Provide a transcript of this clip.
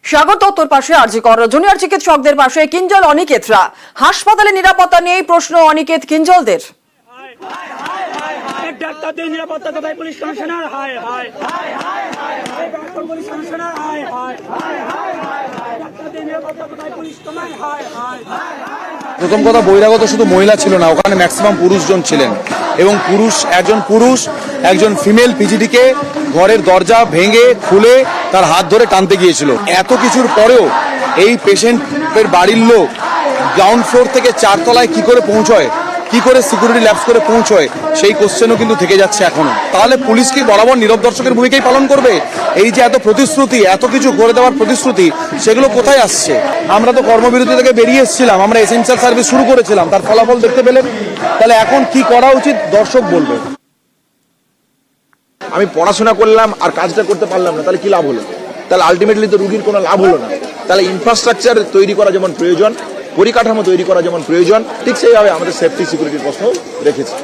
স্বাগত তোর পাশে আরজি কর জুনিয়র চিকিৎসকদের পাশে কিঞ্জল অনিকেতরা। হাসপাতালে নিরাপত্তা নিয়ে প্রশ্ন অনিকেত কিঞ্জলদের। ডাক্তারদের নিরাপত্তা কোথায়? পুলিশ কমিশনার হায় হায় পুলিশ কমিশনার হায় হায় ডাক্তারদের নিরাপত্তা কোথায়? পুলিশ কমান্ড হায় হায়। প্রথম কথা, বহিরাগত শুধু মহিলা ছিল না, ওখানে ম্যাক্সিমাম পুরুষজন ছিলেন এবং একজন ফিমেল পিজিডিকে ঘরের দরজা ভেঙে খুলে তার হাত ধরে টানতে গিয়েছিল। এত কিছুর পরেও এই পেশেন্টের বাড়ির লোক গ্রাউন্ড ফ্লোর থেকে 4 তলায় কি করে পৌঁছয়, কি করে সিকিউরিটি ল্যাপস করে পৌঁছয়, সেই কোশ্চেনও কিন্তু থেকে যাচ্ছে এখনো। তাহলে পুলিশ কি বরাবর নীরব দর্শকের ভূমিকাই পালন করবে? এই যে এত প্রতিশ্রুতি, এত কিছু করে দেওয়ার প্রতিশ্রুতি, সেগুলো কোথায় আসছে? আমরা তো কর্মবিরতি থেকে বেরিয়ে এসেছিলাম, আমরা এসেনশিয়াল সার্ভিস শুরু করেছিলাম, তার ফলাফল দেখতে পেলেন। তাহলে এখন কি করা উচিত দর্শক বলবে। আমি পড়াশোনা করলাম আর কাজটা করতে পারলাম না, তাহলে কি লাভ হলো? তাহলে আলটিমেটলি তো রুগীর কোনো লাভ হলো না। তাহলে ইনফ্রাস্ট্রাকচার তৈরি করা যেমন প্রয়োজন, পরিকাঠামো তৈরি করা যেমন প্রয়োজন, ঠিক সেইভাবে আমাদের সেফটি সিকিউরিটির প্রশ্ন রেখেছি।